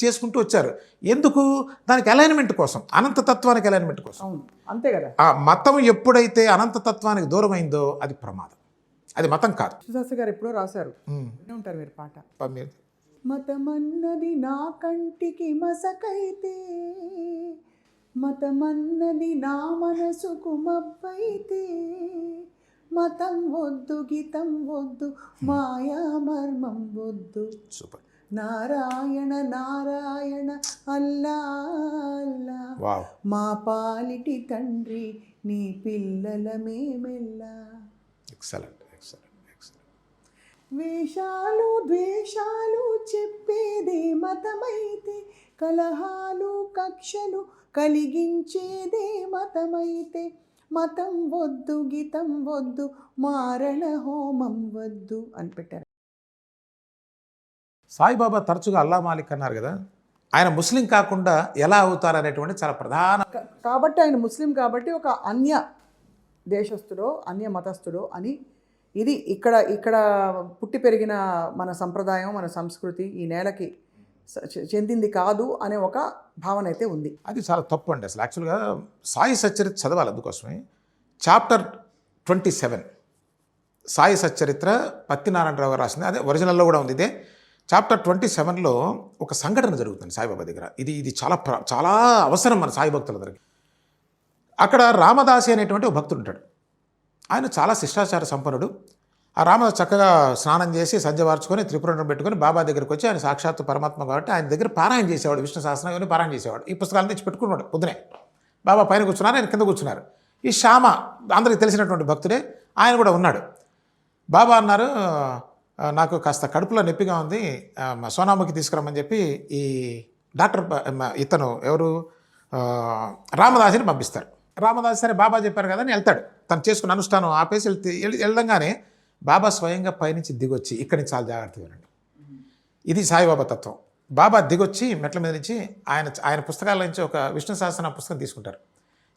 చేసుకుంటూ వచ్చారు. ఎందుకు? దానికి అలైన్మెంట్ కోసం, అనంతతత్వానికి అలైన్మెంట్ కోసం. అవును, అంతే కదా. ఆ మతం ఎప్పుడైతే అనంతతత్వానికి దూరం అయిందో అది ప్రమాదం, అది మతం కాదు. విశ్వశాస్త్రి గారు ఎప్పుడో రాశారు, వినే ఉంటారు మీరు పాట. మీరు మతమన్నది నా కంటికి మసకైతే, మతమన్నది నా మనసుకు మబ్బైతే, మతం వద్దు గీతం వద్దు మాయా మర్మం వద్దు, సూపర్. నారాయణ నారాయణ అల్లా అల్లా, వావ్. మా పాలిటి తండ్రి నీ పిల్లల మేమెల్లా. ఎక్సలెంట్. వేషాలు ద్వేషాలు చెప్పేదే మతమైతే, కలహాలు కక్షలు కలిగించేదే మతమైతే, మతం వద్దు గీతం వద్దు మారణ హోమం వద్దు అని పెట్టారు. సాయిబాబా తరచుగా అల్లా మాలిక్ అన్నారు కదా, ఆయన ముస్లిం కాకుండా ఎలా అవుతారు అనేటువంటి చాలా ప్రధాన. కాబట్టి ఆయన ముస్లిం కాబట్టి ఒక అన్య దేశస్థుడో అన్య మతస్థుడో అని, ఇది ఇక్కడ పుట్టి పెరిగిన మన సంప్రదాయం మన సంస్కృతి ఈ నేలకి చెందింది కాదు అనే ఒక భావన అయితే ఉంది. అది చాలా తప్పు అండి. అసలు యాక్చువల్గా సాయి సచ్చరిత్ర చదవాలి. అందుకోసమే చాప్టర్ 27 సాయి సచ్చరిత్ర పత్తినారాయణరావు గారు రాసింది, అదే ఒరిజినల్లో కూడా ఉంది. ఇదే చాప్టర్ 27లో ఒక సంఘటన జరుగుతుంది సాయిబాబా దగ్గర. ఇది చాలా అవసరం మన సాయి భక్తుల దగ్గరికి. అక్కడ రామదాసి అనేటువంటి ఒక భక్తుడు ఉంటాడు. ఆయన చాలా శిష్టాచార సంపన్నుడు. ఆ రామదాస్ చక్కగా స్నానం చేసి సంధ్యవార్చుకొని త్రిపురం పెట్టుకొని బాబా దగ్గరికి వచ్చి, ఆయన సాక్షాత్తు పరమాత్మ కాబట్టి ఆయన దగ్గర పారాయణ చేసేవాడు, విష్ణు సహస్రనామం ఇవన్నీ పారాయణ చేసేవాడు. ఈ పుస్తకాలను తెచ్చి పెట్టుకున్నాడు. పొద్దునే బాబా పైన కూర్చున్నారు, ఆయన కింద కూర్చున్నారు. ఈ శ్యామ అందరికి తెలిసినటువంటి భక్తుడే, ఆయన కూడా ఉన్నాడు. బాబా అన్నారు, నాకు కాస్త కడుపులో నొప్పిగా ఉంది, సోనాముఖి తీసుకురమ్మని చెప్పి ఈ డాక్టర్ ఇతను ఎవరు రామదాసిని పంపిస్తారు. రామదాస్ సరే బాబా చెప్పారు కదా అని వెళ్తాడు. తను చేసుకున్న అనుష్ఠానం ఆపేసి వెళ్ళంగానే బాబా స్వయంగా పైనుంచి దిగొచ్చి, ఇక్కడి నుంచి చాలా జాగ్రత్తగా వినండి, ఇది సాయిబాబా తత్వం. బాబా దిగొచ్చి మెట్ల మీద నుంచి ఆయన పుస్తకాల నుంచి ఒక విష్ణు సహస్రనామ పుస్తకం తీసుకుంటారు.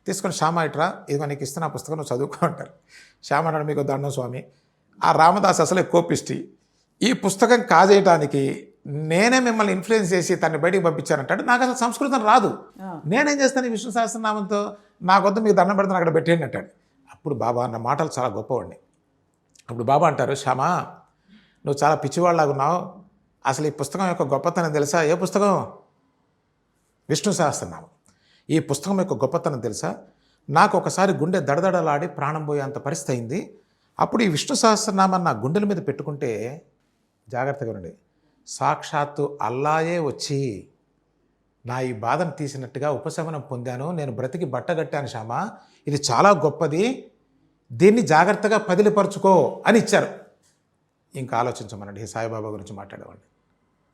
తీసుకొని శ్యామ ఇట్రా, ఇదిగో నీకు ఇస్తున్న పుస్తకం నువ్వు చదువుకో అంటారు. శ్యామ అన్నాడు, మీకు దండం స్వామి. ఆ రామదాస్ అసలే కోపిష్టి, ఈ పుస్తకం కాజేయటానికి నేనే మిమ్మల్ని ఇన్ఫ్లుయెన్స్ చేసి తనని బయటికి పంపించానంటాడు. నాకు అసలు సంస్కృతం రాదు, నేనేం చేస్తాను ఈ విష్ణు సహస్రనామంతో, నాకొద్దు మీకు దండం పెడతాను అక్కడ పెట్టేయండి అంటాడు. అప్పుడు బాబా అన్న మాటలు చాలా గొప్పవండి. అప్పుడు బాబా అంటారు, శ్యామ నువ్వు చాలా పిచ్చివాళ్ళలాగా ఉన్నావు, అసలు ఈ పుస్తకం యొక్క గొప్పతనం తెలుసా? ఏ పుస్తకం? విష్ణు సహస్రనామం. ఈ పుస్తకం యొక్క గొప్పతనం తెలుసా? నాకు ఒకసారి గుండె దడదడలాడి ప్రాణం పోయేంత పరిస్థితి అయింది. అప్పుడు ఈ విష్ణు సహస్రనామాన్ని నా గుండెల మీద పెట్టుకుంటే, జాగ్రత్తగా ఉండి, సాక్షాత్తు అల్లాయే వచ్చి నా ఈ బాధను తీసినట్టుగా ఉపశమనం పొందాను, నేను బ్రతికి బట్టగట్టాను శ్యామ, ఇది చాలా గొప్పది, దీన్ని జాగ్రత్తగా పదిలిపరుచుకో అని ఇచ్చారు. ఇంకా ఆలోచించమనండి, సాయిబాబా గురించి మాట్లాడేవాడిని.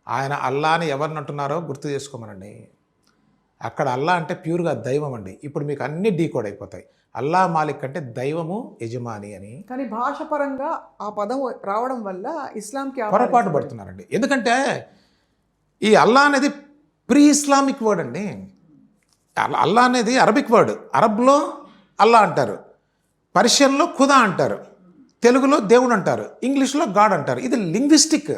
ఆయన అల్లాని ఎవరిని అంటున్నారో గుర్తు చేసుకోమనండి. అక్కడ అల్లా అంటే ప్యూర్గా దైవం అండి. ఇప్పుడు మీకు అన్ని డీకోడ్ అయిపోతాయి. అల్లా మాలిక్ అంటే దైవము యజమాని అని. కానీ భాషపరంగా ఆ పదం రావడం వల్ల ఇస్లాంకి పొరపాటు పడుతున్నారండి. ఎందుకంటే ఈ అల్లా అనేది ప్రీ ఇస్లామిక్ వర్డ్ అండి. అల్లా అనేది అరబిక్ వర్డ్. అరబ్లో అల్లా అంటారు, పర్షియన్లో ఖుదా అంటారు, తెలుగులో దేవుడు అంటారు, ఇంగ్లీష్లో గాడ్ అంటారు. ఇది లింగ్విస్టిక్,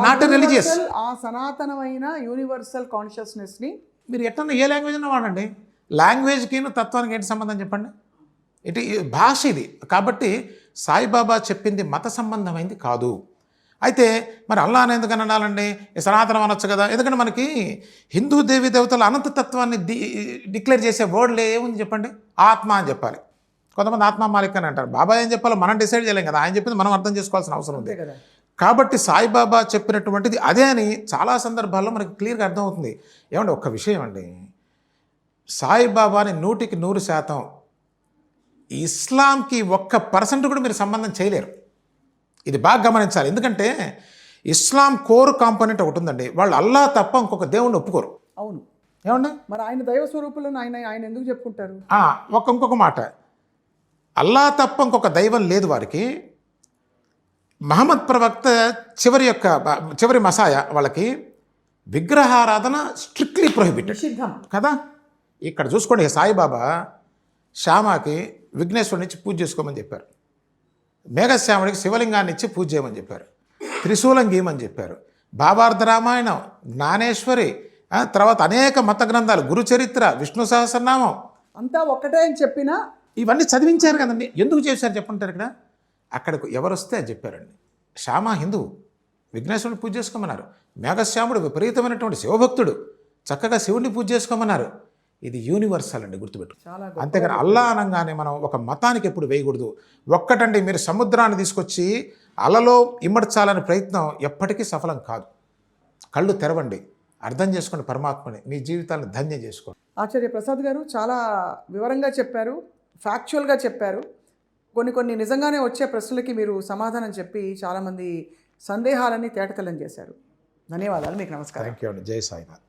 నాట్ రిలీజియస్. ఆ సనాతనమైన యూనివర్సల్ కాన్షియస్నెస్ని మీరు ఎట్లా ఏ లాంగ్వేజ్ అన్నా వాడండి. లాంగ్వేజ్కి తత్వానికి ఏంటి సంబంధం చెప్పండి? ఇటు భాష ఇది. కాబట్టి సాయిబాబా చెప్పింది మత సంబంధమైంది కాదు. అయితే మరి అల్లా అని ఎందుకని అనాలండి? సనాతనం అనొచ్చు కదా. ఎందుకంటే మనకి హిందూ దేవీ దేవతల అనంతతత్వాన్ని డిక్లేర్ చేసే వర్డ్లు ఏముంది చెప్పండి? ఆత్మ అని చెప్పాలి. కొంతమంది ఆత్మ మాలిక్ అని అంటారు. బాబా ఏం చెప్పాలో మనం డిసైడ్ చేయలేం కదా. ఆయన చెప్పింది మనం అర్థం చేసుకోవాల్సిన అవసరం ఉంది. కాబట్టి సాయిబాబా చెప్పినటువంటిది అదే అని చాలా సందర్భాల్లో మనకి క్లియర్గా అర్థమవుతుంది. ఏమంటే ఒక్క విషయం అండి, సాయిబాబాని 100% ఇస్లాంకి 1% కూడా మీరు సంబంధం చేయలేరు. ఇది బాగా గమనించాలి. ఎందుకంటే ఇస్లాం కోర్ కాంపోనెంట్ ఒకటి ఉందండి, వాళ్ళు అల్లా తప్ప ఇంకొక దేవుణ్ణి ఒప్పుకోరు. అవును. ఏమండి మరి ఆయన దైవ స్వరూపులను ఆయన ఎందుకు చెప్పుకుంటారు? ఇంకొక మాట, అల్లా తప్ప ఇంకొక దైవం లేదు వారికి. మహమ్మద్ ప్రవక్త చివరి మసాయ వాళ్ళకి విగ్రహారాధన స్ట్రిక్ట్లీ ప్రొహిబిటెడ్ నిషిద్ధం కదా. ఇక్కడ చూసుకోండి, సాయిబాబా శ్యామాకి విఘ్నేశ్వరుని ఇచ్చి పూజ చేసుకోమని చెప్పారు, మేఘశ్యాముడికి శివలింగాన్ని ఇచ్చి పూజ చేయమని చెప్పారు, త్రిశూలం గీయమని చెప్పారు, భావార్థ రామాయణం, జ్ఞానేశ్వరి, తర్వాత అనేక మత గ్రంథాలు, గురుచరిత్ర, విష్ణు సహస్రనామం అంతా ఒక్కటే అని చెప్పినా ఇవన్నీ చదివించారు కదండి. ఎందుకు చేశారు చెప్పంటారు? ఇక్కడ అక్కడికి ఎవరు వస్తే అని చెప్పారండి. శ్యామ హిందువు, విఘ్నేశ్వరుని పూజ చేసుకోమన్నారు. మేఘశ్యాముడు విపరీతమైనటువంటి శివభక్తుడు, చక్కగా శివుడిని పూజ చేసుకోమన్నారు. ఇది యూనివర్సల్ అండి, గుర్తుపెట్టు. చాలా అంతేగాని అల్లా అనగానే మనం ఒక మతానికి ఎప్పుడు వేయకూడదు. ఒక్కటండి, మీరు సముద్రాన్ని తీసుకొచ్చి అలలో ఇమ్మడ్చాలనే ప్రయత్నం ఎప్పటికీ సఫలం కాదు. కళ్ళు తెరవండి, అర్థం చేసుకోండి పరమాత్మని, మీ జీవితాన్ని ధన్యం చేసుకోండి. ఆచార్య ప్రసాద్ గారు చాలా వివరంగా చెప్పారు, ఫ్యాక్చువల్గా చెప్పారు. కొన్ని నిజంగానే వచ్చే ప్రశ్నలకి మీరు సమాధానం చెప్పి చాలామంది సందేహాలని తేటతెల్లం చేశారు. ధన్యవాదాలు, మీకు నమస్కారం. థ్యాంక్ యూ అండి. జై సాయినాథ్.